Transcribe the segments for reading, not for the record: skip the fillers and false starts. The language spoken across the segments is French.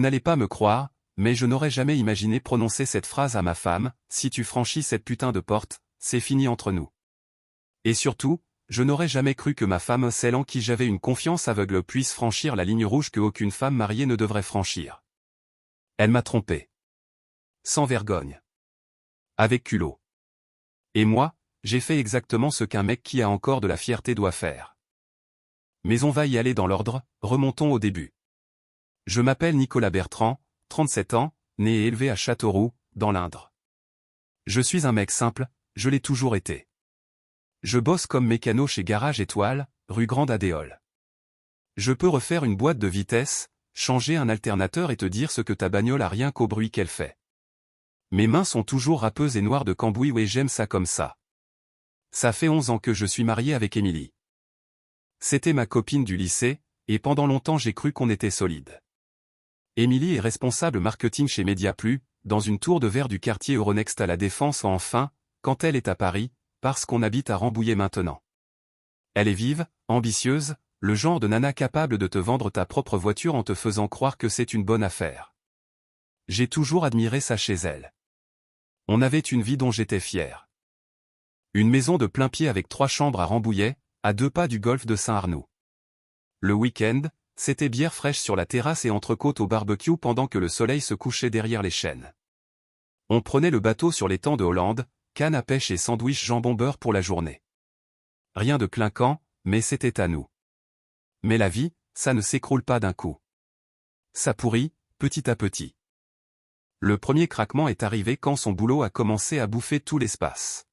Vous n'allez pas me croire, mais je n'aurais jamais imaginé prononcer cette phrase à ma femme, si tu franchis cette putain de porte, c'est fini entre nous. Et surtout, je n'aurais jamais cru que ma femme, celle en qui j'avais une confiance aveugle, puisse franchir la ligne rouge que aucune femme mariée ne devrait franchir. Elle m'a trompé. Sans vergogne. Avec culot. Et moi, j'ai fait exactement ce qu'un mec qui a encore de la fierté doit faire. Mais on va y aller dans l'ordre, remontons au début. Je m'appelle Nicolas Bertrand, 37 ans, né et élevé à Châteauroux, dans l'Indre. Je suis un mec simple, je l'ai toujours été. Je bosse comme mécano chez Garage Étoile, rue Grande Adéole. Je peux refaire une boîte de vitesse, changer un alternateur et te dire ce que ta bagnole a rien qu'au bruit qu'elle fait. Mes mains sont toujours râpeuses et noires de cambouis, ouais, j'aime ça comme ça. Ça fait 11 ans que je suis marié avec Émilie. C'était ma copine du lycée, et pendant longtemps j'ai cru qu'on était solide. Émilie est responsable marketing chez Mediaplus, dans une tour de verre du quartier Euronext à La Défense enfin, quand elle est à Paris, parce qu'on habite à Rambouillet maintenant. Elle est vive, ambitieuse, le genre de nana capable de te vendre ta propre voiture en te faisant croire que c'est une bonne affaire. J'ai toujours admiré ça chez elle. On avait une vie dont j'étais fier. Une maison de plein pied avec 3 chambres à Rambouillet, à 2 pas du golfe de Saint-Arnoux. Le week-end, c'était bière fraîche sur la terrasse et entrecôte au barbecue pendant que le soleil se couchait derrière les chênes. On prenait le bateau sur l'étang de Hollande, canne à pêche et sandwich jambon beurre pour la journée. Rien de clinquant, mais c'était à nous. Mais la vie, ça ne s'écroule pas d'un coup. Ça pourrit, petit à petit. Le premier craquement est arrivé quand son boulot a commencé à bouffer tout l'espace.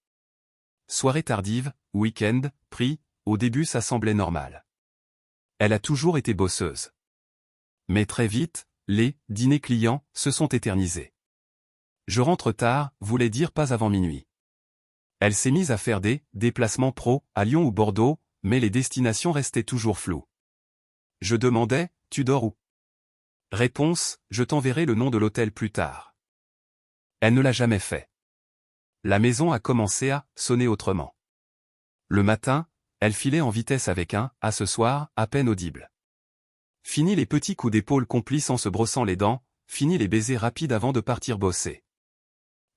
Soirée tardive, week-end, prix, au début ça semblait normal. Elle a toujours été bosseuse. Mais très vite, les dîners clients se sont éternisés. Je rentre tard, voulait dire pas avant minuit. Elle s'est mise à faire des déplacements pro à Lyon ou Bordeaux, mais les destinations restaient toujours floues. Je demandais, tu dors où? Réponse, je t'enverrai le nom de l'hôtel plus tard. Elle ne l'a jamais fait. La maison a commencé à sonner autrement. Le matin, elle filait en vitesse avec un « à ce soir » à peine audible. Fini les petits coups d'épaule complices en se brossant les dents, fini les baisers rapides avant de partir bosser.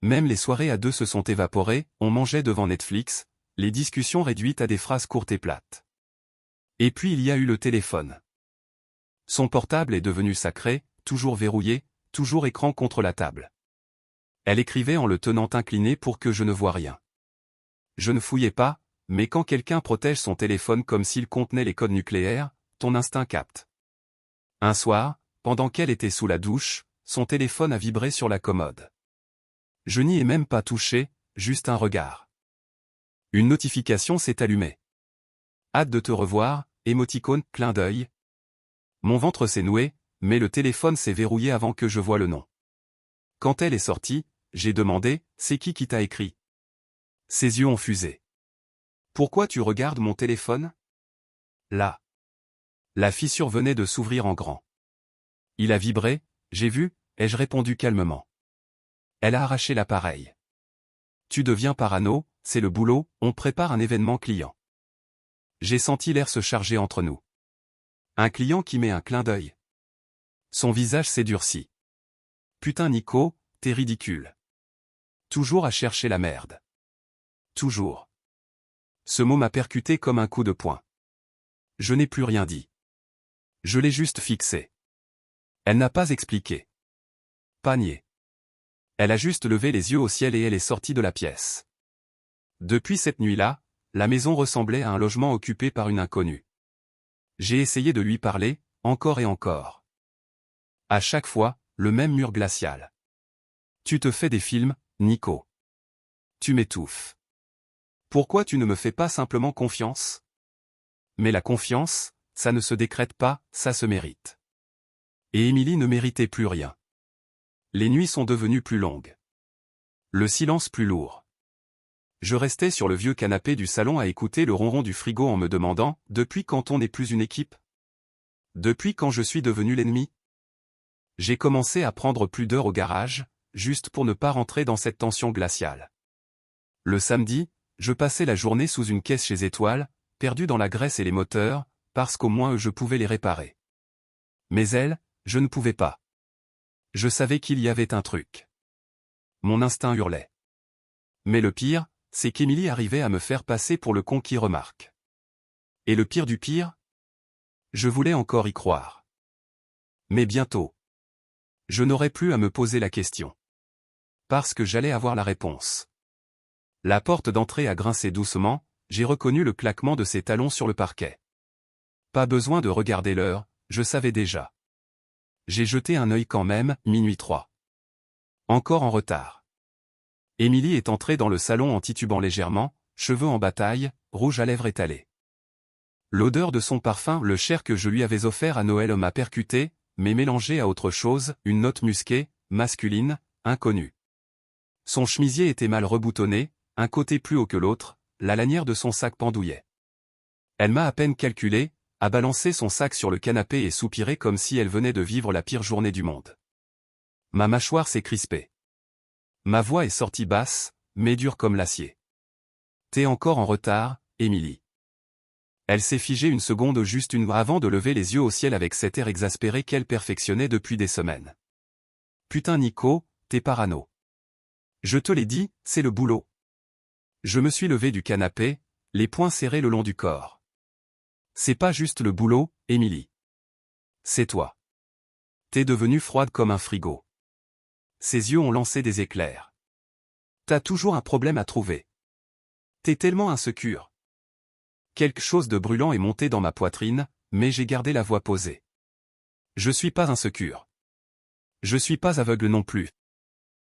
Même les soirées à deux se sont évaporées, on mangeait devant Netflix, les discussions réduites à des phrases courtes et plates. Et puis il y a eu le téléphone. Son portable est devenu sacré, toujours verrouillé, toujours écran contre la table. Elle écrivait en le tenant incliné pour que je ne voie rien. Je ne fouillais pas, mais quand quelqu'un protège son téléphone comme s'il contenait les codes nucléaires, ton instinct capte. Un soir, pendant qu'elle était sous la douche, son téléphone a vibré sur la commode. Je n'y ai même pas touché, juste un regard. Une notification s'est allumée. Hâte de te revoir, émoticône, clin d'œil. Mon ventre s'est noué, mais le téléphone s'est verrouillé avant que je voie le nom. Quand elle est sortie, j'ai demandé, c'est qui t'a écrit? Ses yeux ont fusé. Pourquoi tu regardes mon téléphone? Là. La fissure venait de s'ouvrir en grand. Il a vibré, j'ai vu, ai-je répondu calmement. Elle a arraché l'appareil. Tu deviens parano, c'est le boulot, on prépare un événement client. J'ai senti l'air se charger entre nous. Un client qui met un clin d'œil. Son visage s'est durci. Putain Nico, t'es ridicule. Toujours à chercher la merde. Toujours. Ce mot m'a percuté comme un coup de poing. Je n'ai plus rien dit. Je l'ai juste fixé. Elle n'a pas expliqué. Pas nié. Elle a juste levé les yeux au ciel et elle est sortie de la pièce. Depuis cette nuit-là, la maison ressemblait à un logement occupé par une inconnue. J'ai essayé de lui parler, encore et encore. À chaque fois, le même mur glacial. Tu te fais des films, Nico. Tu m'étouffes. Pourquoi tu ne me fais pas simplement confiance? Mais la confiance, ça ne se décrète pas, ça se mérite. Et Émilie ne méritait plus rien. Les nuits sont devenues plus longues. Le silence plus lourd. Je restais sur le vieux canapé du salon à écouter le ronron du frigo en me demandant, depuis quand on n'est plus une équipe? Depuis quand je suis devenu l'ennemi? J'ai commencé à prendre plus d'heures au garage, juste pour ne pas rentrer dans cette tension glaciale. Le samedi, je passais la journée sous une caisse chez Étoile, perdu dans la graisse et les moteurs, parce qu'au moins je pouvais les réparer. Mais elle, je ne pouvais pas. Je savais qu'il y avait un truc. Mon instinct hurlait. Mais le pire, c'est qu'Émilie arrivait à me faire passer pour le con qui remarque. Et le pire du pire? Je voulais encore y croire. Mais bientôt. Je n'aurais plus à me poser la question. Parce que j'allais avoir la réponse. La porte d'entrée a grincé doucement, j'ai reconnu le claquement de ses talons sur le parquet. Pas besoin de regarder l'heure, je savais déjà. J'ai jeté un œil quand même, minuit 3. Encore en retard. Émilie est entrée dans le salon en titubant légèrement, cheveux en bataille, rouge à lèvres étalé. L'odeur de son parfum, le cher que je lui avais offert à Noël, m'a percuté, mais mélangé à autre chose, une note musquée, masculine, inconnue. Son chemisier était mal reboutonné, un côté plus haut que l'autre, la lanière de son sac pendouillait. Elle m'a à peine calculé, a balancé son sac sur le canapé et soupiré comme si elle venait de vivre la pire journée du monde. Ma mâchoire s'est crispée. Ma voix est sortie basse, mais dure comme l'acier. T'es encore en retard, Émilie. Elle s'est figée une seconde, juste une, avant de lever les yeux au ciel avec cet air exaspéré qu'elle perfectionnait depuis des semaines. Putain Nico, t'es parano. Je te l'ai dit, c'est le boulot. Je me suis levé du canapé, les poings serrés le long du corps. C'est pas juste le boulot, Émilie. C'est toi. T'es devenue froide comme un frigo. Ses yeux ont lancé des éclairs. T'as toujours un problème à trouver. T'es tellement insécure. Quelque chose de brûlant est monté dans ma poitrine, mais j'ai gardé la voix posée. Je suis pas insécure. Je suis pas aveugle non plus.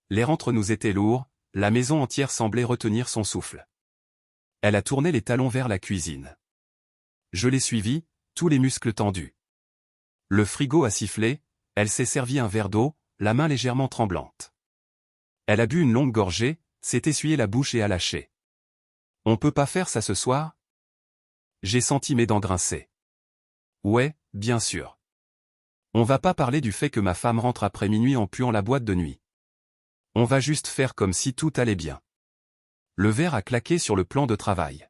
L'air entre nous était lourd, la maison entière semblait retenir son souffle. Elle a tourné les talons vers la cuisine. Je l'ai suivie, tous les muscles tendus. Le frigo a sifflé, elle s'est servi un verre d'eau, la main légèrement tremblante. Elle a bu une longue gorgée, s'est essuyé la bouche et a lâché. On peut pas faire ça ce soir? J'ai senti mes dents grincer. Ouais, bien sûr. On va pas parler du fait que ma femme rentre après minuit en puant la boîte de nuit. On va juste faire comme si tout allait bien. Le verre a claqué sur le plan de travail.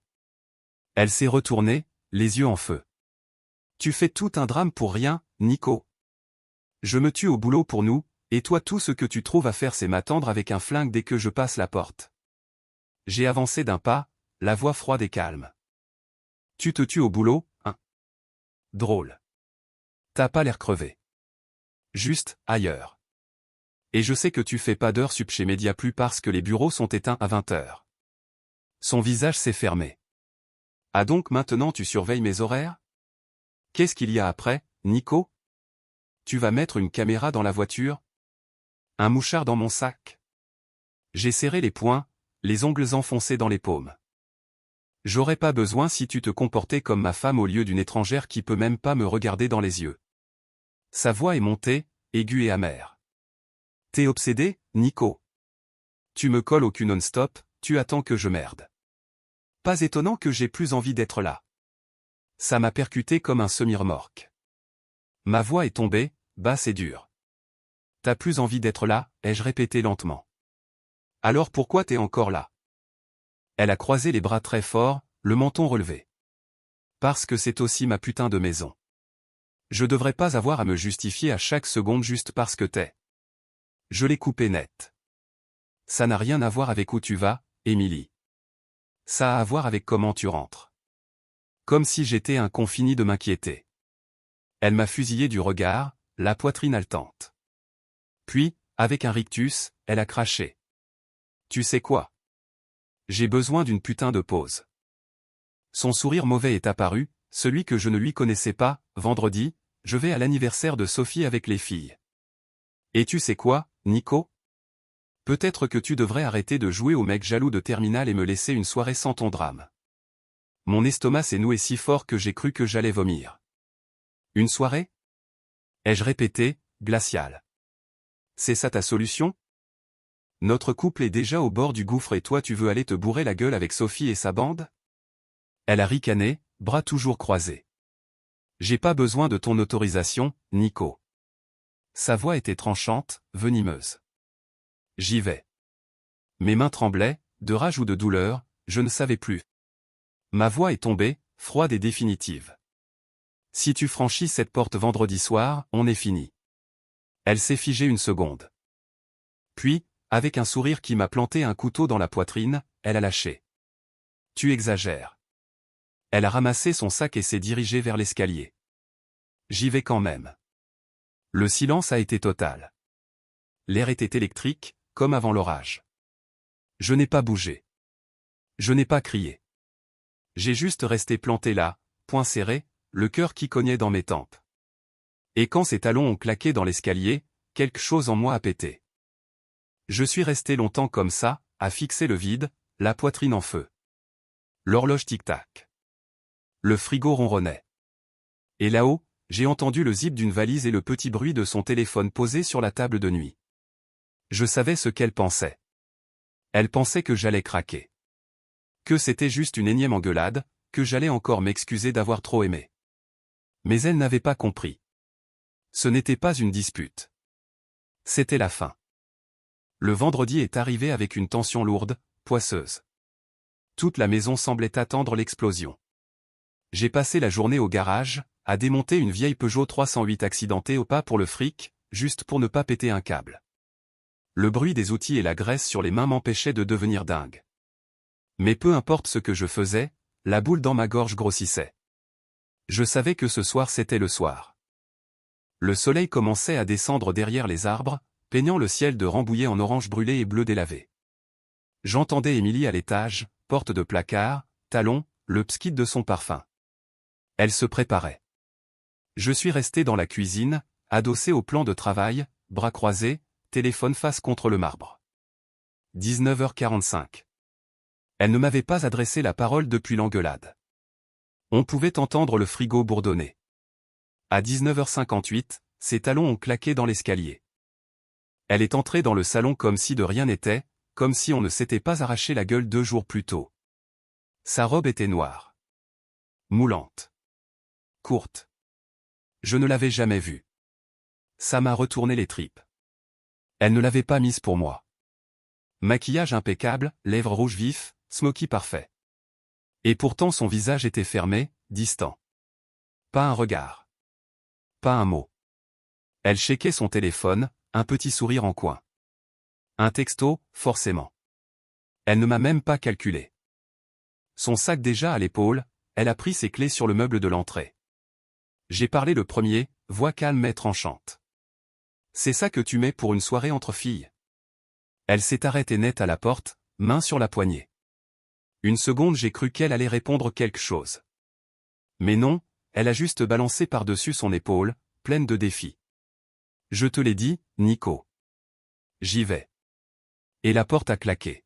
Elle s'est retournée, les yeux en feu. Tu fais tout un drame pour rien, Nico. Je me tue au boulot pour nous, et toi tout ce que tu trouves à faire c'est m'attendre avec un flingue dès que je passe la porte. J'ai avancé d'un pas, la voix froide et calme. Tu te tues au boulot, hein? Drôle. T'as pas l'air crevé. Juste, ailleurs. Et je sais que tu fais pas d'heures sup chez Mediaplus parce que les bureaux sont éteints à 20h. Son visage s'est fermé. Ah donc maintenant tu surveilles mes horaires? Qu'est-ce qu'il y a après, Nico? Tu vas mettre une caméra dans la voiture? Un mouchard dans mon sac? J'ai serré les poings, les ongles enfoncés dans les paumes. J'aurais pas besoin si tu te comportais comme ma femme au lieu d'une étrangère qui peut même pas me regarder dans les yeux. Sa voix est montée, aiguë et amère. T'es obsédé, Nico? Tu me colles au cul non-stop, tu attends que je merde. Pas étonnant que j'ai plus envie d'être là. Ça m'a percuté comme un semi-remorque. Ma voix est tombée, basse et dure. T'as plus envie d'être là, ai-je répété lentement. Alors pourquoi t'es encore là? Elle a croisé les bras très fort, le menton relevé. Parce que c'est aussi ma putain de maison. Je devrais pas avoir à me justifier à chaque seconde juste parce que t'es. Je l'ai coupé net. Ça n'a rien à voir avec où tu vas, Émilie. Ça a à voir avec comment tu rentres. Comme si j'étais un con fini de m'inquiéter. Elle m'a fusillé du regard, la poitrine haletante. Puis, avec un rictus, elle a craché. Tu sais quoi? J'ai besoin d'une putain de pause. Son sourire mauvais est apparu, celui que je ne lui connaissais pas. Vendredi, je vais à l'anniversaire de Sophie avec les filles. Et tu sais quoi, Nico? Peut-être que tu devrais arrêter de jouer au mec jaloux de terminale et me laisser une soirée sans ton drame. Mon estomac s'est noué si fort que j'ai cru que j'allais vomir. Une soirée? Ai-je répété, glacial. C'est ça ta solution? Notre couple est déjà au bord du gouffre et toi tu veux aller te bourrer la gueule avec Sophie et sa bande? Elle a ricané, bras toujours croisés. J'ai pas besoin de ton autorisation, Nico. Sa voix était tranchante, venimeuse. J'y vais. Mes mains tremblaient, de rage ou de douleur, je ne savais plus. Ma voix est tombée, froide et définitive. Si tu franchis cette porte vendredi soir, on est fini. Elle s'est figée une seconde. Puis, avec un sourire qui m'a planté un couteau dans la poitrine, elle a lâché. Tu exagères. Elle a ramassé son sac et s'est dirigée vers l'escalier. J'y vais quand même. Le silence a été total. L'air était électrique, comme avant l'orage. Je n'ai pas bougé. Je n'ai pas crié. J'ai juste resté planté là, poing serré, le cœur qui cognait dans mes tempes. Et quand ses talons ont claqué dans l'escalier, quelque chose en moi a pété. Je suis resté longtemps comme ça, à fixer le vide, la poitrine en feu. L'horloge tic-tac. Le frigo ronronnait. Et là-haut, j'ai entendu le zip d'une valise et le petit bruit de son téléphone posé sur la table de nuit. Je savais ce qu'elle pensait. Elle pensait que j'allais craquer. Que c'était juste une énième engueulade, que j'allais encore m'excuser d'avoir trop aimé. Mais elle n'avait pas compris. Ce n'était pas une dispute. C'était la fin. Le vendredi est arrivé avec une tension lourde, poisseuse. Toute la maison semblait attendre l'explosion. J'ai passé la journée au garage, à démonter une vieille Peugeot 308 accidentée au pas pour le fric, juste pour ne pas péter un câble. Le bruit des outils et la graisse sur les mains m'empêchaient de devenir dingue. Mais peu importe ce que je faisais, la boule dans ma gorge grossissait. Je savais que ce soir c'était le soir. Le soleil commençait à descendre derrière les arbres, peignant le ciel de Rambouillet en orange brûlé et bleu délavé. J'entendais Émilie à l'étage, porte de placard, talon, le pskit de son parfum. Elle se préparait. Je suis resté dans la cuisine, adossé au plan de travail, bras croisés, téléphone face contre le marbre. 19h45. Elle ne m'avait pas adressé la parole depuis l'engueulade. On pouvait entendre le frigo bourdonner. À 19h58, ses talons ont claqué dans l'escalier. Elle est entrée dans le salon comme si de rien n'était, comme si on ne s'était pas arraché la gueule 2 jours plus tôt. Sa robe était noire. Moulante. Courte. Je ne l'avais jamais vue. Ça m'a retourné les tripes. Elle ne l'avait pas mise pour moi. Maquillage impeccable, lèvres rouges vifs, smoky parfait. Et pourtant son visage était fermé, distant. Pas un regard. Pas un mot. Elle checkait son téléphone, un petit sourire en coin. Un texto, forcément. Elle ne m'a même pas calculé. Son sac déjà à l'épaule, elle a pris ses clés sur le meuble de l'entrée. J'ai parlé le premier, voix calme mais tranchante. C'est ça que tu mets pour une soirée entre filles. Elle s'est arrêtée net à la porte, main sur la poignée. Une seconde j'ai cru qu'elle allait répondre quelque chose. Mais non, elle a juste balancé par-dessus son épaule, pleine de défis. Je te l'ai dit, Nico. J'y vais. Et la porte a claqué.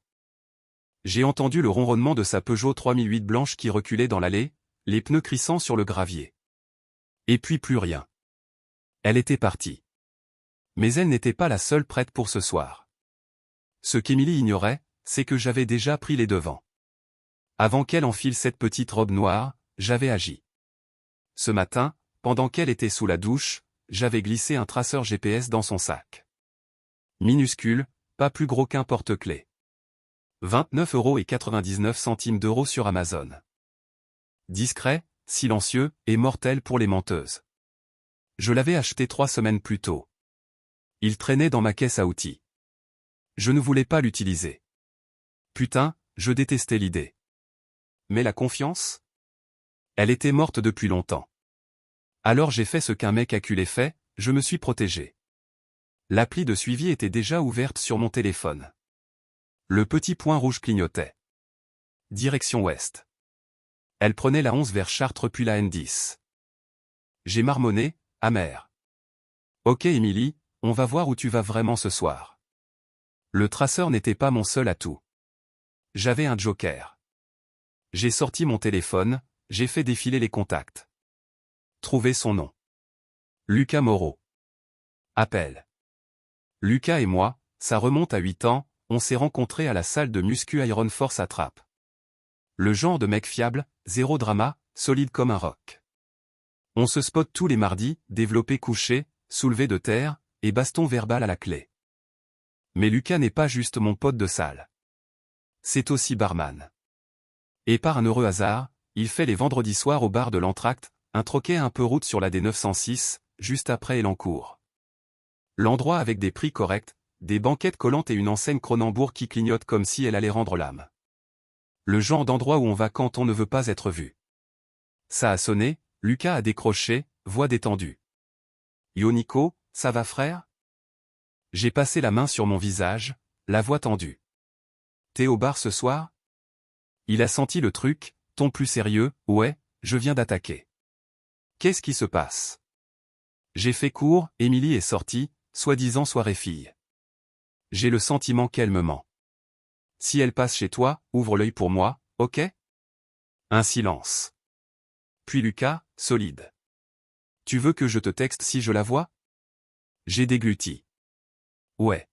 J'ai entendu le ronronnement de sa Peugeot 3008 blanche qui reculait dans l'allée, les pneus crissant sur le gravier. Et puis plus rien. Elle était partie. Mais elle n'était pas la seule prête pour ce soir. Ce qu'Émilie ignorait, c'est que j'avais déjà pris les devants. Avant qu'elle enfile cette petite robe noire, j'avais agi. Ce matin, pendant qu'elle était sous la douche, j'avais glissé un traceur GPS dans son sac. Minuscule, pas plus gros qu'un porte-clés. 29,99 € sur Amazon. Discret, silencieux et mortel pour les menteuses. Je l'avais acheté 3 semaines plus tôt. Il traînait dans ma caisse à outils. Je ne voulais pas l'utiliser. Putain, je détestais l'idée. Mais la confiance? Elle était morte depuis longtemps. Alors j'ai fait ce qu'un mec acculé fait, je me suis protégé. L'appli de suivi était déjà ouverte sur mon téléphone. Le petit point rouge clignotait. Direction ouest. Elle prenait la 11 vers Chartres puis la N10. J'ai marmonné, amer. Ok Émilie, on va voir où tu vas vraiment ce soir. Le traceur n'était pas mon seul atout. J'avais un joker. J'ai sorti mon téléphone, j'ai fait défiler les contacts. Trouver son nom. Lucas Moreau. Appel. Lucas et moi, ça remonte à 8 ans, on s'est rencontrés à la salle de muscu Iron Force à Trappes. Le genre de mec fiable, zéro drama, solide comme un roc. On se spot tous les mardis, développé couché, soulevé de terre, et baston verbal à la clé. Mais Lucas n'est pas juste mon pote de salle. C'est aussi barman. Et par un heureux hasard, il fait les vendredis soirs au bar de l'Entracte, un troquet un peu route sur la D906, juste après Elancourt. L'endroit avec des prix corrects, des banquettes collantes et une enseigne Cronenbourg qui clignote comme si elle allait rendre l'âme. Le genre d'endroit où on va quand on ne veut pas être vu. Ça a sonné, Lucas a décroché, voix détendue. Yo Nico, ça va frère? J'ai passé la main sur mon visage, la voix tendue. T'es au bar ce soir? Il a senti le truc, ton plus sérieux, ouais, je viens d'attaquer. Qu'est-ce qui se passe? J'ai fait court, Émilie est sortie, soi-disant soirée fille. J'ai le sentiment qu'elle me ment. Si elle passe chez toi, ouvre l'œil pour moi, ok? Un silence. Puis Lucas, solide. Tu veux que je te texte si je la vois? J'ai dégluti. Ouais.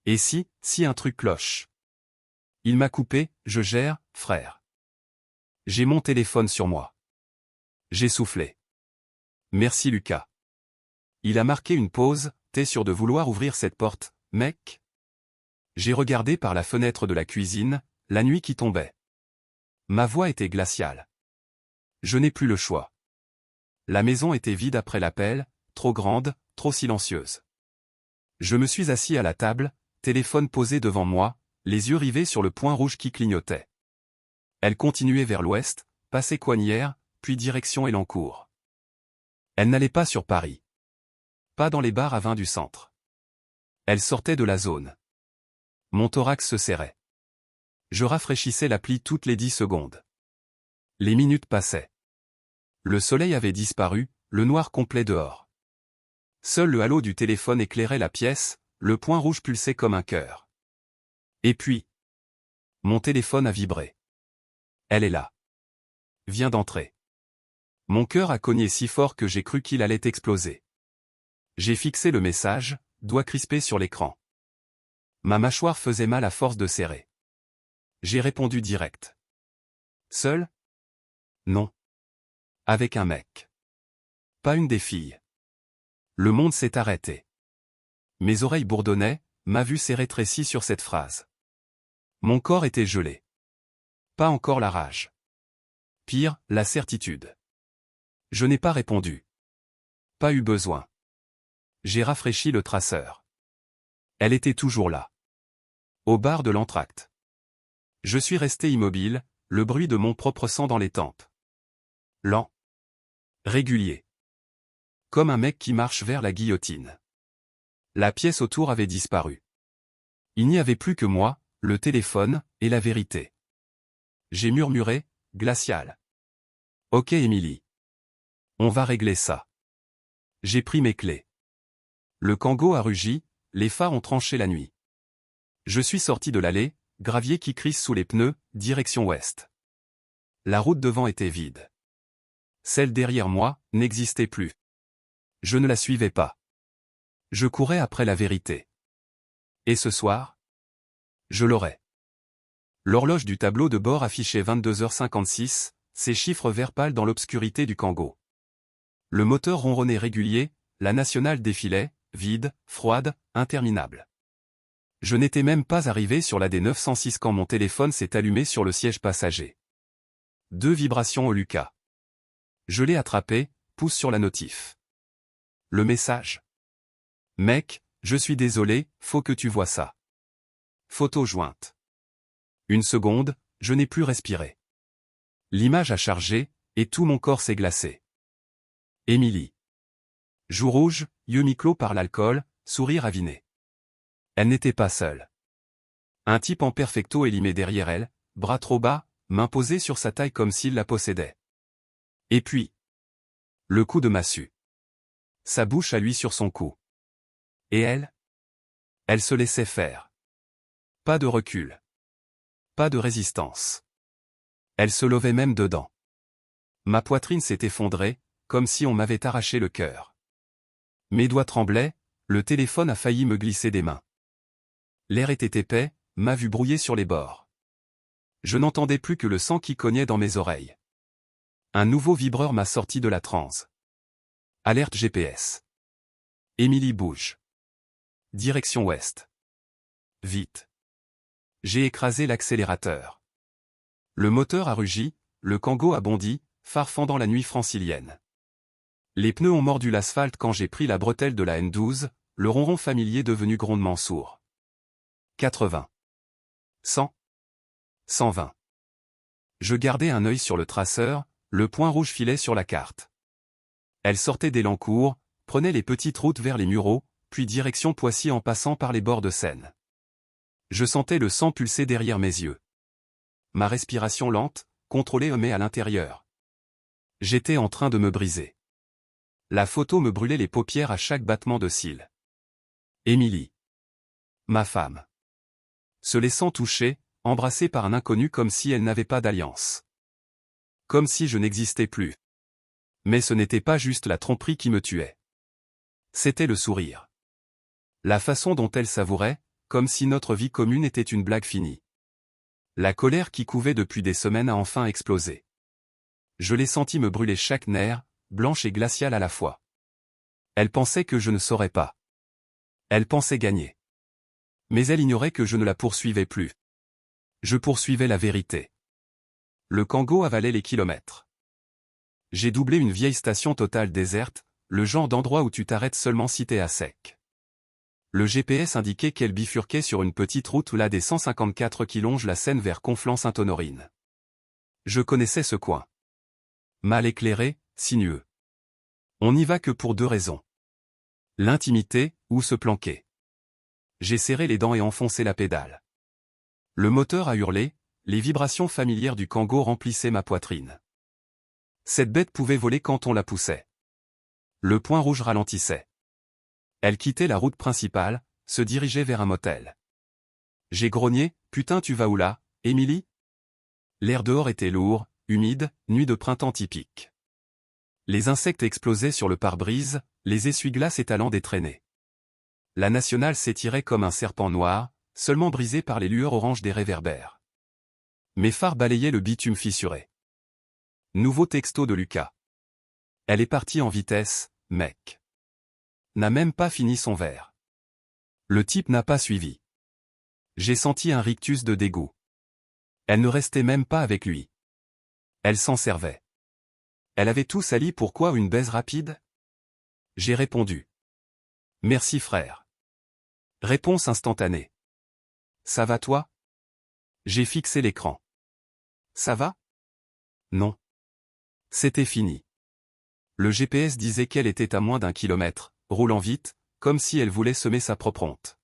Et si un truc cloche? Il m'a coupé, je gère, frère. J'ai mon téléphone sur moi. J'ai soufflé. Merci Lucas. Il a marqué une pause, t'es sûr de vouloir ouvrir cette porte, mec? J'ai regardé par la fenêtre de la cuisine, la nuit qui tombait. Ma voix était glaciale. Je n'ai plus le choix. La maison était vide après l'appel, trop grande, trop silencieuse. Je me suis assis à la table, téléphone posé devant moi, les yeux rivés sur le point rouge qui clignotait. Elle continuait vers l'ouest, passait Coignières, puis direction Elancourt. Elle n'allait pas sur Paris. Pas dans les bars à vin du centre. Elle sortait de la zone. Mon thorax se serrait. Je rafraîchissais l'appli toutes les 10 secondes. Les minutes passaient. Le soleil avait disparu, le noir complet dehors. Seul le halo du téléphone éclairait la pièce, le point rouge pulsait comme un cœur. Et puis, mon téléphone a vibré. Elle est là. Vient d'entrer. Mon cœur a cogné si fort que j'ai cru qu'il allait exploser. J'ai fixé le message, doigts crispés sur l'écran. Ma mâchoire faisait mal à force de serrer. J'ai répondu direct. Seul? Non. Avec un mec. Pas une des filles. Le monde s'est arrêté. Mes oreilles bourdonnaient, ma vue s'est rétrécie sur cette phrase. Mon corps était gelé. Pas encore la rage. Pire, la certitude. Je n'ai pas répondu. Pas eu besoin. J'ai rafraîchi le traceur. Elle était toujours là. Au bar de l'entracte. Je suis resté immobile, le bruit de mon propre sang dans les tempes. Lent. Régulier. Comme un mec qui marche vers la guillotine. La pièce autour avait disparu. Il n'y avait plus que moi, le téléphone, et la vérité. J'ai murmuré, glacial. Ok Émilie. On va régler ça. J'ai pris mes clés. Le Kangoo a rugi, les phares ont tranché la nuit. Je suis sorti de l'allée, gravier qui crisse sous les pneus, direction ouest. La route devant était vide. Celle derrière moi, n'existait plus. Je ne la suivais pas. Je courais après la vérité. Et ce soir? Je l'aurai. L'horloge du tableau de bord affichait 22h56, ses chiffres vert pâle dans l'obscurité du Kangoo. Le moteur ronronnait régulier, la nationale défilait, vide, froide, interminable. Je n'étais même pas arrivé sur la D906 quand mon téléphone s'est allumé sur le siège passager. 2 vibrations au Lucas. Je l'ai attrapé, pouce sur la notif. Le message. Mec, je suis désolé, faut que tu vois ça. Photo jointe. Une seconde, je n'ai plus respiré. L'image a chargé, et tout mon corps s'est glacé. Émilie. Joues rouges, yeux mi-clos par l'alcool, sourire aviné. Elle n'était pas seule. Un type en perfecto élimé derrière elle, bras trop bas, main posée sur sa taille comme s'il la possédait. Et puis, le coup de massue. Sa bouche à lui sur son cou. Et elle? Elle se laissait faire. Pas de recul. Pas de résistance. Elle se levait même dedans. Ma poitrine s'est effondrée, comme si on m'avait arraché le cœur. Mes doigts tremblaient, le téléphone a failli me glisser des mains. L'air était épais, ma vue brouillée sur les bords. Je n'entendais plus que le sang qui cognait dans mes oreilles. Un nouveau vibreur m'a sorti de la transe. Alerte GPS. Émilie bouge. Direction ouest. Vite. J'ai écrasé l'accélérateur. Le moteur a rugi, le Kangoo a bondi, farfendant la nuit francilienne. Les pneus ont mordu l'asphalte quand j'ai pris la bretelle de la N12, le ronron familier devenu grondement sourd. 80. 100. 120. Je gardais un œil sur le traceur, le point rouge filait sur la carte. Elle sortait d'Élancourt, prenait les petites routes vers les Mureaux, puis direction Poissy en passant par les bords de Seine. Je sentais le sang pulser derrière mes yeux. Ma respiration lente, contrôlée humait à l'intérieur. J'étais en train de me briser. La photo me brûlait les paupières à chaque battement de cils. Émilie. Ma femme. Se laissant toucher, embrassée par un inconnu comme si elle n'avait pas d'alliance. Comme si je n'existais plus. Mais ce n'était pas juste la tromperie qui me tuait. C'était le sourire. La façon dont elle savourait, comme si notre vie commune était une blague finie. La colère qui couvait depuis des semaines a enfin explosé. Je l'ai senti me brûler chaque nerf, blanche et glaciale à la fois. Elle pensait que je ne saurais pas. Elle pensait gagner. Mais elle ignorait que je ne la poursuivais plus. Je poursuivais la vérité. Le Kango avalait les kilomètres. J'ai doublé une vieille station totale déserte, le genre d'endroit où tu t'arrêtes seulement si t'es à sec. Le GPS indiquait qu'elle bifurquait sur une petite route là des 154 qui longe la Seine vers Conflans-Sainte-Honorine. Je connaissais ce coin. Mal éclairé, sinueux. On n'y va que pour deux raisons. L'intimité, ou se planquer. J'ai serré les dents et enfoncé la pédale. Le moteur a hurlé, les vibrations familières du Kango remplissaient ma poitrine. Cette bête pouvait voler quand on la poussait. Le point rouge ralentissait. Elle quittait la route principale, se dirigeait vers un motel. J'ai grogné, putain tu vas où là, Émilie? L'air dehors était lourd, humide, nuit de printemps typique. Les insectes explosaient sur le pare-brise, les essuie-glaces étalant des traînées. La nationale s'étirait comme un serpent noir, seulement brisé par les lueurs oranges des réverbères. Mes phares balayaient le bitume fissuré. Nouveau texto de Lucas. Elle est partie en vitesse, mec. N'a même pas fini son verre. Le type n'a pas suivi. J'ai senti un rictus de dégoût. Elle ne restait même pas avec lui. Elle s'en servait. Elle avait tout sali, pourquoi une baise rapide? J'ai répondu. Merci frère. Réponse instantanée. Ça va toi? J'ai fixé l'écran. Ça va? Non. C'était fini. Le GPS disait qu'elle était à moins d'1 kilomètre, roulant vite, comme si elle voulait semer sa propre honte.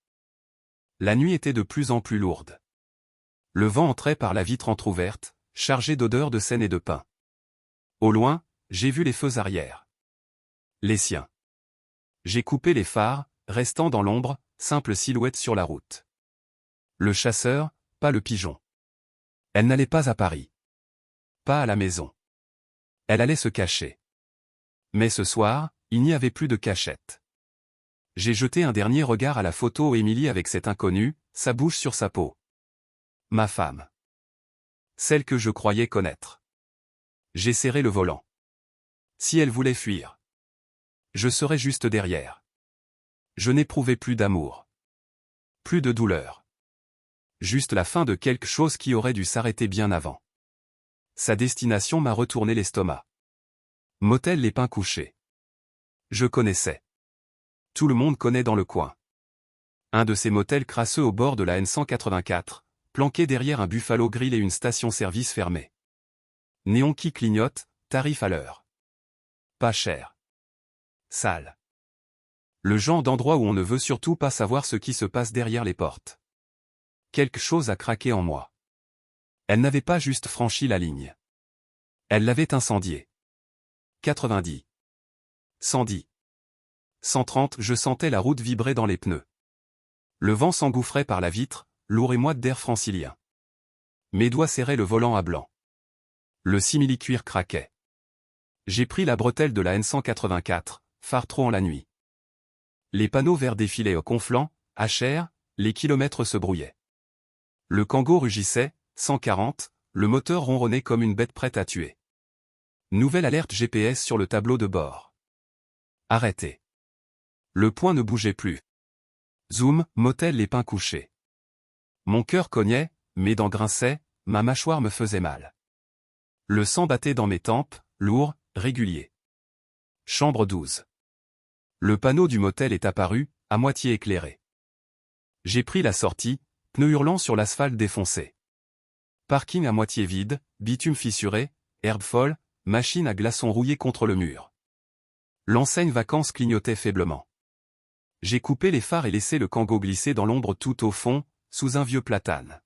La nuit était de plus en plus lourde. Le vent entrait par la vitre entr'ouverte, chargé d'odeurs de Seine et de pain. Au loin, j'ai vu les feux arrière. Les siens. J'ai coupé les phares, restant dans l'ombre, simple silhouette sur la route. Le chasseur, pas le pigeon. Elle n'allait pas à Paris. Pas à la maison. Elle allait se cacher. Mais ce soir, il n'y avait plus de cachette. J'ai jeté un dernier regard à la photo Émilie avec cet inconnu, sa bouche sur sa peau. Ma femme. Celle que je croyais connaître. J'ai serré le volant. Si elle voulait fuir, je serais juste derrière. Je n'éprouvais plus d'amour. Plus de douleur. Juste la fin de quelque chose qui aurait dû s'arrêter bien avant. Sa destination m'a retourné l'estomac. Motel Les Pins Couchés. Je connaissais. Tout le monde connaît dans le coin. Un de ces motels crasseux au bord de la N184, planqué derrière un Buffalo Grill et une station-service fermée. Néon qui clignote, tarif à l'heure. Pas cher. Sale. Le genre d'endroit où on ne veut surtout pas savoir ce qui se passe derrière les portes. Quelque chose a craqué en moi. Elle n'avait pas juste franchi la ligne. Elle l'avait incendiée. 90. 110. 130, je sentais la route vibrer dans les pneus. Le vent s'engouffrait par la vitre, lourd et moite d'air francilien. Mes doigts serraient le volant à blanc. Le simili-cuir craquait. J'ai pris la bretelle de la N184, phare trop en la nuit. Les panneaux verts défilaient au Conflans, à Cher, les kilomètres se brouillaient. Le Kango rugissait, 140, le moteur ronronnait comme une bête prête à tuer. Nouvelle alerte GPS sur le tableau de bord. Arrêtez. Le point ne bougeait plus. Zoom, motel Les Pins Couchés. Mon cœur cognait, mes dents grinçaient, ma mâchoire me faisait mal. Le sang battait dans mes tempes, lourd, régulier. Chambre 12. Le panneau du motel est apparu, à moitié éclairée. J'ai pris la sortie, pneus hurlant sur l'asphalte défoncé. Parking à moitié vide, bitume fissuré, herbe folle, machine à glaçons rouillée contre le mur. L'enseigne vacances clignotait faiblement. J'ai coupé les phares et laissé le Kangoo glisser dans l'ombre tout au fond, sous un vieux platane.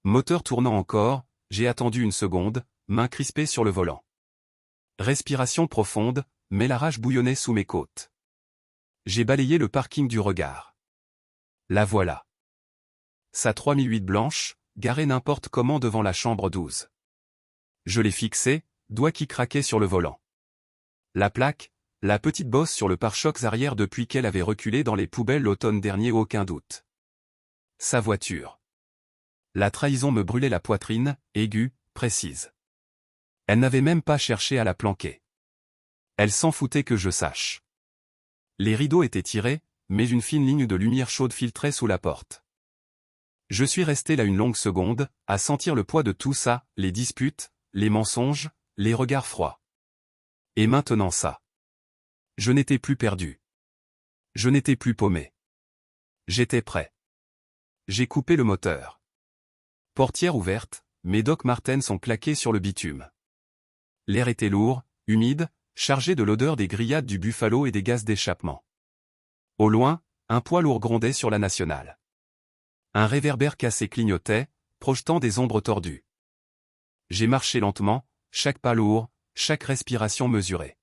Moteur tournant encore, j'ai attendu une seconde, main crispée sur le volant. Respiration profonde, mais la rage bouillonnait sous mes côtes. J'ai balayé le parking du regard. La voilà. Sa 3008 blanche, garée n'importe comment devant la chambre 12. Je l'ai fixée, doigts qui craquaient sur le volant. La plaque, la petite bosse sur le pare-chocs arrière depuis qu'elle avait reculé dans les poubelles l'automne dernier, aucun doute. Sa voiture. La trahison me brûlait la poitrine, aiguë, précise. Elle n'avait même pas cherché à la planquer. Elle s'en foutait que je sache. Les rideaux étaient tirés, mais une fine ligne de lumière chaude filtrait sous la porte. Je suis resté là une longue seconde, à sentir le poids de tout ça, les disputes, les mensonges, les regards froids. Et maintenant ça. Je n'étais plus perdu. Je n'étais plus paumé. J'étais prêt. J'ai coupé le moteur. Portière ouverte, mes Doc Martens ont claqué sur le bitume. L'air était lourd, humide, chargé de l'odeur des grillades du Buffalo et des gaz d'échappement. Au loin, un poids lourd grondait sur la nationale. Un réverbère cassé clignotait, projetant des ombres tordues. J'ai marché lentement, chaque pas lourd, chaque respiration mesurée.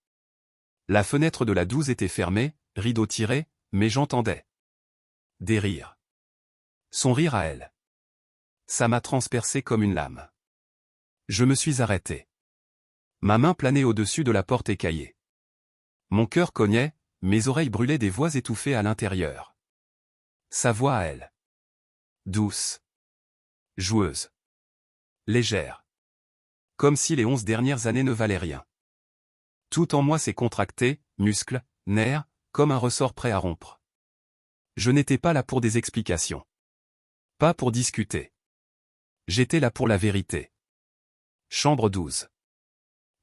La fenêtre de la 12 était fermée, rideau tiré, mais j'entendais des rires. Son rire à elle. Ça m'a transpercé comme une lame. Je me suis arrêté. Ma main planait au-dessus de la porte écaillée. Mon cœur cognait, mes oreilles brûlaient des voix étouffées à l'intérieur. Sa voix à elle. Douce. Joueuse. Légère. Comme si les 11 dernières années ne valaient rien. Tout en moi s'est contracté, muscles, nerfs, comme un ressort prêt à rompre. Je n'étais pas là pour des explications. Pas pour discuter. J'étais là pour la vérité. Chambre 12.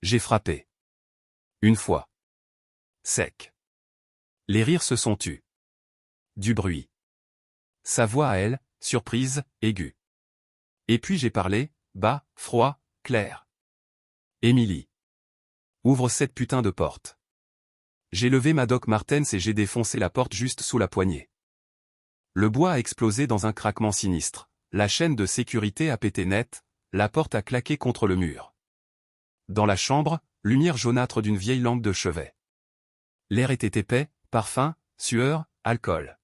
J'ai frappé. Une fois. Sec. Les rires se sont tus. Du bruit. Sa voix à elle, surprise, aiguë. Et puis j'ai parlé, bas, froid, clair. Émilie. Ouvre cette putain de porte. J'ai levé ma Doc Martens et j'ai défoncé la porte juste sous la poignée. Le bois a explosé dans un craquement sinistre, la chaîne de sécurité a pété net, la porte a claqué contre le mur. Dans la chambre, lumière jaunâtre d'une vieille lampe de chevet. L'air était épais, parfum, sueur, alcool.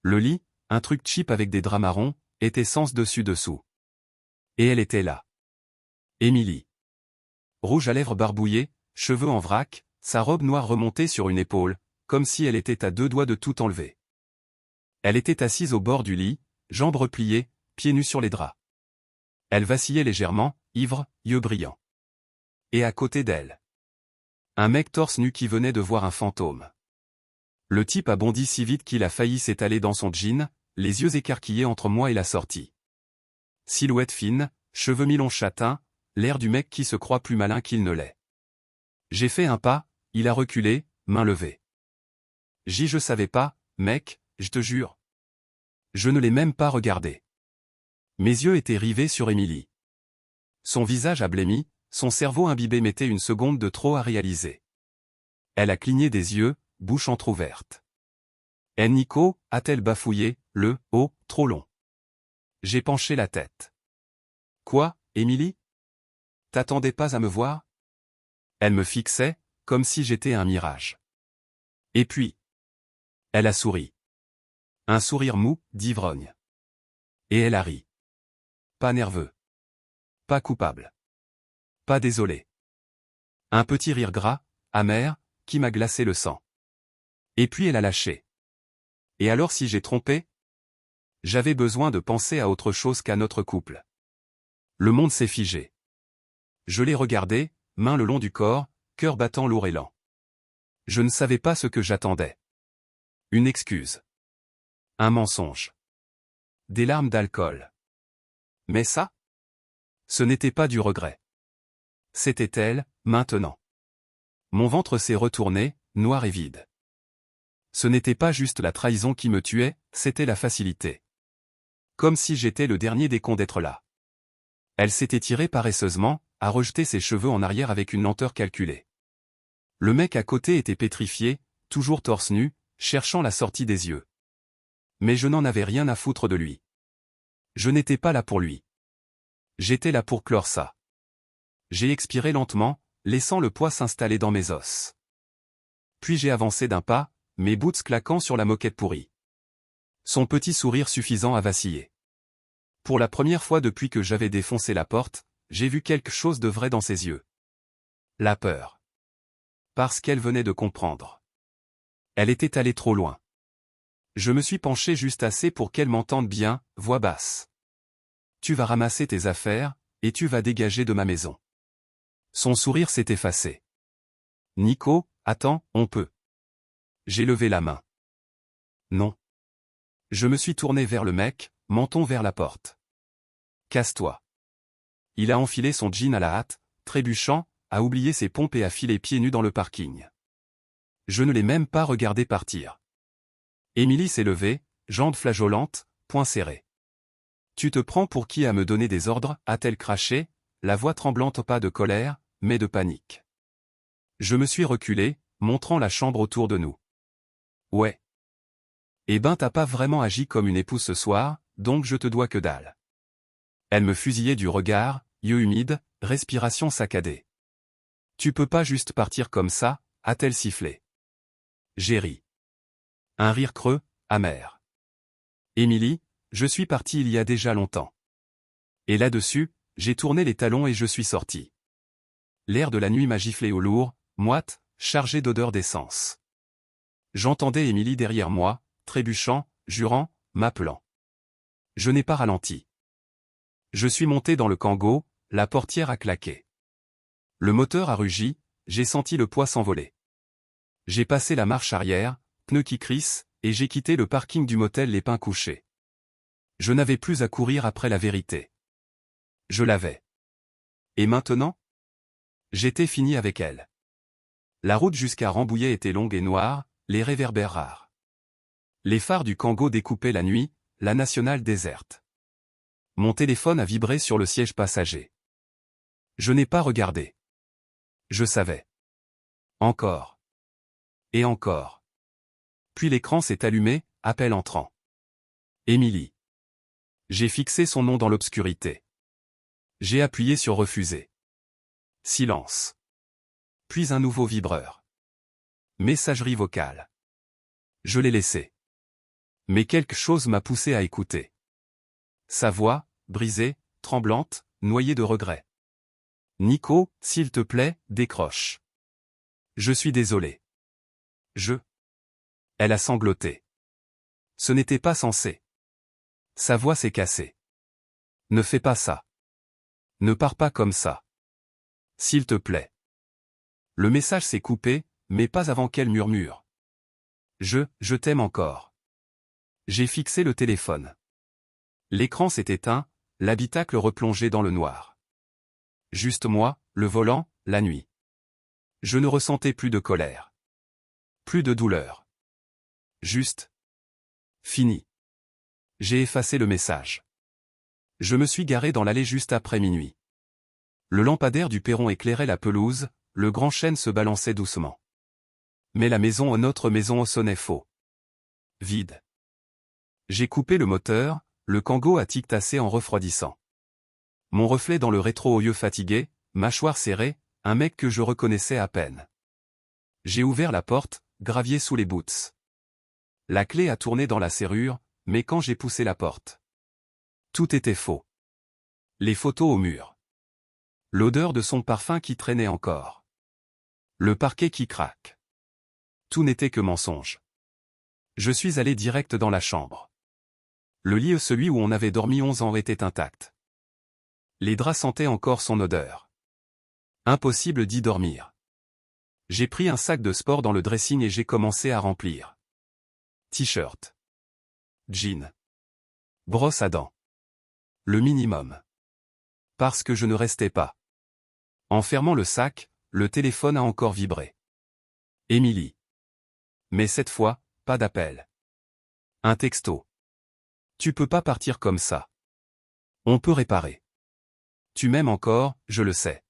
Le lit, un truc cheap avec des draps marrons, était sens dessus-dessous. Et elle était là. Émilie. Rouge à lèvres barbouillées, cheveux en vrac, sa robe noire remontée sur une épaule, comme si elle était à deux doigts de tout enlever. Elle était assise au bord du lit, jambes repliées, pieds nus sur les draps. Elle vacillait légèrement, ivre, yeux brillants. Et à côté d'elle, un mec torse nu qui venait de voir un fantôme. Le type a bondi si vite qu'il a failli s'étaler dans son jean, les yeux écarquillés entre moi et la sortie. Silhouette fine, cheveux mi-longs châtains, l'air du mec qui se croit plus malin qu'il ne l'est. J'ai fait un pas, il a reculé, main levée. Je savais pas, mec, je te jure. Je ne l'ai même pas regardé. Mes yeux étaient rivés sur Émilie. Son visage a blêmi, son cerveau imbibé mettait une seconde de trop à réaliser. Elle a cligné des yeux, bouche entr'ouverte. Nico, a-t-elle bafouillé, trop long. J'ai penché la tête. Quoi, Émilie? T'attendais pas à me voir? Elle me fixait, comme si j'étais un mirage. Et puis, elle a souri. Un sourire mou, d'ivrogne. Et elle a ri. Pas nerveux. Pas coupable. Pas désolé. Un petit rire gras, amer, qui m'a glacé le sang. Et puis elle a lâché. Et alors si j'ai trompé? J'avais besoin de penser à autre chose qu'à notre couple. Le monde s'est figé. Je l'ai regardé, main le long du corps, cœur battant lourd et lent. Je ne savais pas ce que j'attendais. Une excuse. Un mensonge. Des larmes d'alcool. Mais ça? Ce n'était pas du regret. C'était elle, maintenant. Mon ventre s'est retourné, noir et vide. Ce n'était pas juste la trahison qui me tuait, c'était la facilité. Comme si j'étais le dernier des cons d'être là. Elle s'était tirée paresseusement, a rejeté ses cheveux en arrière avec une lenteur calculée. Le mec à côté était pétrifié, toujours torse nu, cherchant la sortie des yeux. Mais je n'en avais rien à foutre de lui. Je n'étais pas là pour lui. J'étais là pour clore ça. J'ai expiré lentement, laissant le poids s'installer dans mes os. Puis j'ai avancé d'un pas, mes boots claquant sur la moquette pourrie. Son petit sourire suffisant à vaciller. Pour la première fois depuis que j'avais défoncé la porte, j'ai vu quelque chose de vrai dans ses yeux. La peur. Parce qu'elle venait de comprendre. Elle était allée trop loin. Je me suis penché juste assez pour qu'elle m'entende bien, voix basse. Tu vas ramasser tes affaires, et tu vas dégager de ma maison. Son sourire s'est effacé. Nico, attends, on peut. J'ai levé la main. Non. Je me suis tourné vers le mec, menton vers la porte. Casse-toi. Il a enfilé son jean à la hâte, trébuchant, a oublié ses pompes et a filé pieds nus dans le parking. Je ne l'ai même pas regardé partir. Émilie s'est levée, jambes flageolantes, poings serrés. Tu te prends pour qui à me donner des ordres, a-t-elle craché, la voix tremblante pas de colère, mais de panique. Je me suis reculé, montrant la chambre autour de nous. Ouais. Eh ben t'as pas vraiment agi comme une épouse ce soir, donc je te dois que dalle. Elle me fusillait du regard, yeux humides, respiration saccadée. Tu peux pas juste partir comme ça, a-t-elle sifflé. J'ai ri. Un rire creux, amer. Émilie, je suis parti il y a déjà longtemps. Et là-dessus, j'ai tourné les talons et je suis sorti. L'air de la nuit m'a giflé au lourd, moite, chargé d'odeur d'essence. J'entendais Émilie derrière moi, trébuchant, jurant, m'appelant. Je n'ai pas ralenti. Je suis monté dans le Kangoo, la portière a claqué. Le moteur a rugi, j'ai senti le poids s'envoler. J'ai passé la marche arrière, pneus qui crissent, et j'ai quitté le parking du motel Les Pins Couchés. Je n'avais plus à courir après la vérité. Je l'avais. Et maintenant? J'étais fini avec elle. La route jusqu'à Rambouillet était longue et noire, les réverbères rares. Les phares du Kangoo découpaient la nuit, la nationale déserte. Mon téléphone a vibré sur le siège passager. Je n'ai pas regardé. Je savais. Encore. Et encore. Puis l'écran s'est allumé, appel entrant. Émilie. J'ai fixé son nom dans l'obscurité. J'ai appuyé sur refuser. Silence. Puis un nouveau vibreur. Messagerie vocale. Je l'ai laissé. Mais quelque chose m'a poussé à écouter. Sa voix, brisée, tremblante, noyée de regrets. Nico, s'il te plaît, décroche. Je suis désolé. Elle a sangloté. Ce n'était pas censé. Sa voix s'est cassée. Ne fais pas ça. Ne pars pas comme ça. S'il te plaît. Le message s'est coupé, mais pas avant qu'elle murmure. Je t'aime encore. J'ai fixé le téléphone. L'écran s'est éteint, l'habitacle replongé dans le noir. Juste moi, le volant, la nuit. Je ne ressentais plus de colère. Plus de douleur. Juste. Fini. J'ai effacé le message. Je me suis garé dans l'allée juste après minuit. Le lampadaire du perron éclairait la pelouse, le grand chêne se balançait doucement. Mais notre maison sonnait faux. Vide. J'ai coupé le moteur, le Kangoo a tic-tassé en refroidissant. Mon reflet dans le rétro aux yeux fatigués, mâchoire serrée, un mec que je reconnaissais à peine. J'ai ouvert la porte, gravier sous les boots. La clé a tourné dans la serrure, mais quand j'ai poussé la porte, tout était faux. Les photos au mur. L'odeur de son parfum qui traînait encore. Le parquet qui craque. Tout n'était que mensonge. Je suis allé direct dans la chambre. Le lit, celui où on avait dormi 11 ans, était intact. Les draps sentaient encore son odeur. Impossible d'y dormir. J'ai pris un sac de sport dans le dressing et j'ai commencé à remplir. T-shirt. Jean. Brosse à dents. Le minimum. Parce que je ne restais pas. En fermant le sac, le téléphone a encore vibré. Émilie. Mais cette fois, pas d'appel. Un texto. Tu peux pas partir comme ça. On peut réparer. Tu m'aimes encore, je le sais.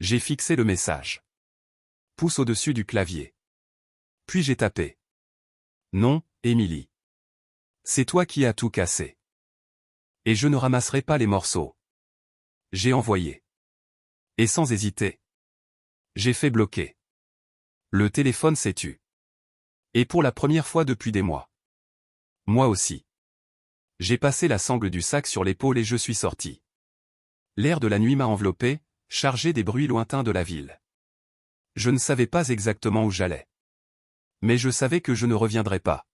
J'ai fixé le message. Pouce au-dessus du clavier. Puis j'ai tapé. Non, Émilie. C'est toi qui as tout cassé. Et je ne ramasserai pas les morceaux. J'ai envoyé. Et sans hésiter. J'ai fait bloquer. Le téléphone s'est tu. Et pour la première fois depuis des mois. Moi aussi. J'ai passé la sangle du sac sur l'épaule et je suis sorti. L'air de la nuit m'a enveloppé, chargé des bruits lointains de la ville. Je ne savais pas exactement où j'allais. Mais je savais que je ne reviendrais pas.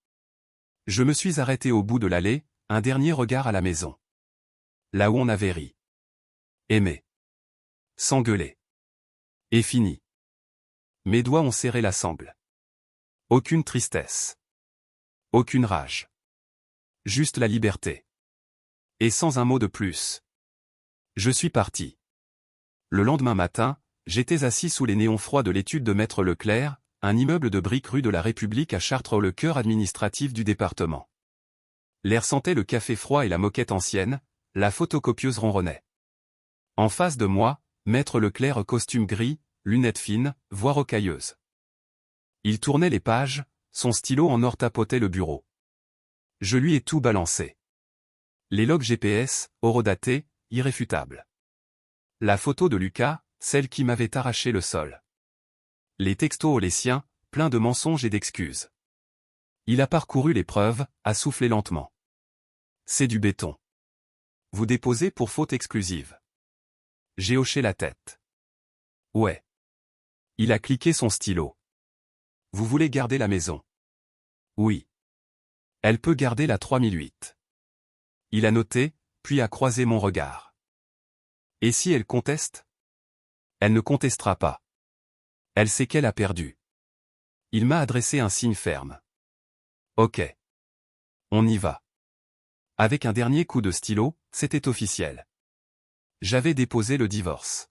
Je me suis arrêté au bout de l'allée, un dernier regard à la maison. Là où on avait ri. Aimé. S'engueuler. Et fini. Mes doigts ont serré la sangle. Aucune tristesse. Aucune rage. Juste la liberté. Et sans un mot de plus. Je suis parti. Le lendemain matin, j'étais assis sous les néons froids de l'étude de Maître Leclerc, un immeuble de briques rue de la République à Chartres, le cœur administratif du département. L'air sentait le café froid et la moquette ancienne, la photocopieuse ronronnait. En face de moi, Maître Leclerc costume gris, lunettes fines, voix rocailleuse. Il tournait les pages, son stylo en or tapotait le bureau. Je lui ai tout balancé. Les logs GPS, horodatés, irréfutables. La photo de Lucas, celle qui m'avait arraché le sol. Les textos les siens, pleins de mensonges et d'excuses. Il a parcouru les preuves, a soufflé lentement. C'est du béton. Vous déposez pour faute exclusive. J'ai hoché la tête. Ouais. Il a cliqué son stylo. Vous voulez garder la maison? Oui. Elle peut garder la 3008. Il a noté, puis a croisé mon regard. Et si elle conteste? Elle ne contestera pas. Elle sait qu'elle a perdu. Il m'a adressé un signe ferme. Ok. On y va. Avec un dernier coup de stylo, c'était officiel. J'avais déposé le divorce.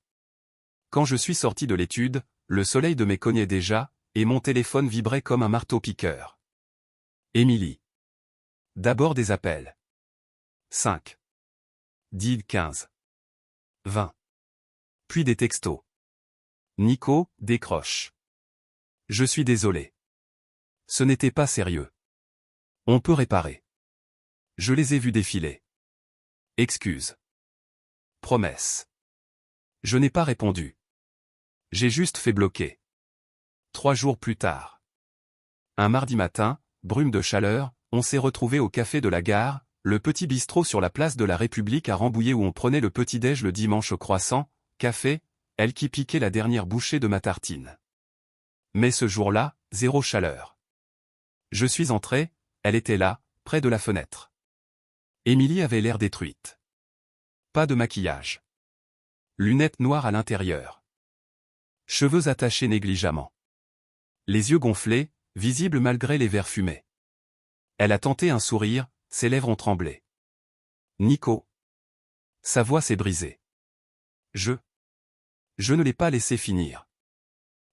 Quand je suis sorti de l'étude, le soleil de mai cognait déjà, et mon téléphone vibrait comme un marteau-piqueur. Émilie. D'abord des appels. 5. 10, 15. 20. Puis des textos. Nico, décroche. Je suis désolé. Ce n'était pas sérieux. On peut réparer. Je les ai vus défiler. Excuse. Promesse. Je n'ai pas répondu. J'ai juste fait bloquer. 3 jours plus tard. Un mardi matin, brume de chaleur, on s'est retrouvés au café de la gare, le petit bistrot sur la place de la République à Rambouillet où on prenait le petit-déj le dimanche au croissant, café, elle qui piquait la dernière bouchée de ma tartine. Mais ce jour-là, zéro chaleur. Je suis entré, elle était là, près de la fenêtre. Émilie avait l'air détruite. Pas de maquillage. Lunettes noires à l'intérieur. Cheveux attachés négligemment. Les yeux gonflés, visibles malgré les verres fumés. Elle a tenté un sourire, ses lèvres ont tremblé. Nico. Sa voix s'est brisée. Je ne l'ai pas laissé finir.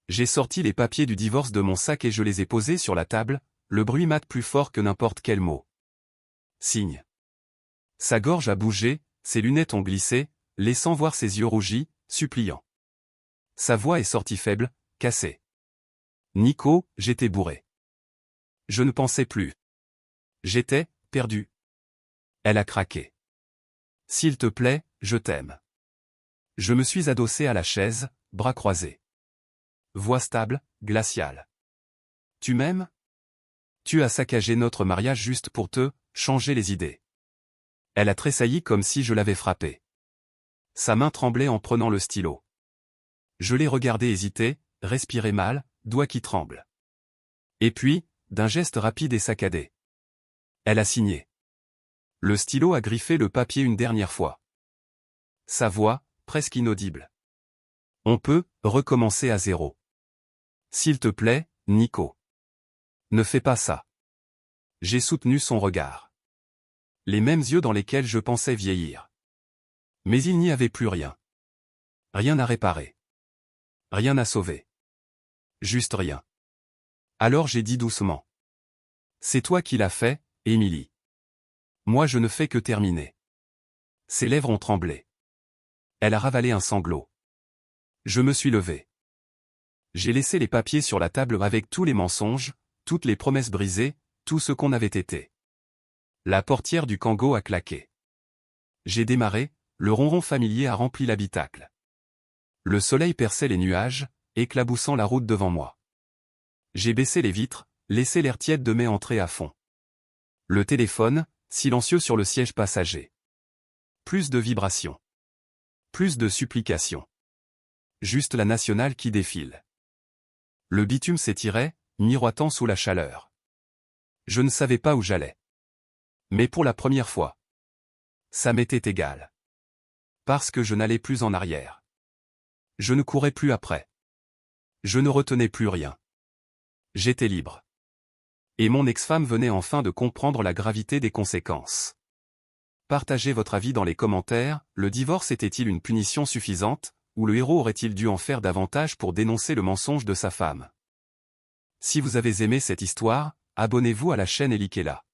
J'ai sorti les papiers du divorce de mon sac et je les ai posés sur la table, le bruit mate plus fort que n'importe quel mot. Signe. Sa gorge a bougé, ses lunettes ont glissé, laissant voir ses yeux rougis, suppliants. Sa voix est sortie faible, cassée. Nico, j'étais bourré. Je ne pensais plus. J'étais perdu. Elle a craqué. S'il te plaît, je t'aime. Je me suis adossé à la chaise, bras croisés. Voix stable, glaciale. Tu m'aimes? Tu as saccagé notre mariage juste pour te changer les idées. Elle a tressailli comme si je l'avais frappée. Sa main tremblait en prenant le stylo. Je l'ai regardé hésiter, respirer mal, doigts qui tremblent. Et puis, d'un geste rapide et saccadé. Elle a signé. Le stylo a griffé le papier une dernière fois. Sa voix, presque inaudible. On peut recommencer à zéro. S'il te plaît, Nico. Ne fais pas ça. J'ai soutenu son regard. Les mêmes yeux dans lesquels je pensais vieillir. Mais il n'y avait plus rien. Rien à réparer. Rien à sauver. Juste rien. Alors j'ai dit doucement. C'est toi qui l'as fait, Émilie. Moi je ne fais que terminer. Ses lèvres ont tremblé. Elle a ravalé un sanglot. Je me suis levé. J'ai laissé les papiers sur la table avec tous les mensonges, toutes les promesses brisées, tout ce qu'on avait été. La portière du Kango a claqué. J'ai démarré, le ronron familier a rempli l'habitacle. Le soleil perçait les nuages, éclaboussant la route devant moi. J'ai baissé les vitres, laissé l'air tiède de mai entrer à fond. Le téléphone, silencieux sur le siège passager. Plus de vibrations. Plus de supplications. Juste la nationale qui défile. Le bitume s'étirait, miroitant sous la chaleur. Je ne savais pas où j'allais. Mais pour la première fois, ça m'était égal. Parce que je n'allais plus en arrière. Je ne courais plus après. Je ne retenais plus rien. J'étais libre. Et mon ex-femme venait enfin de comprendre la gravité des conséquences. Partagez votre avis dans les commentaires, le divorce était-il une punition suffisante, ou le héros aurait-il dû en faire davantage pour dénoncer le mensonge de sa femme? Si vous avez aimé cette histoire, abonnez-vous à la chaîne et likez-la.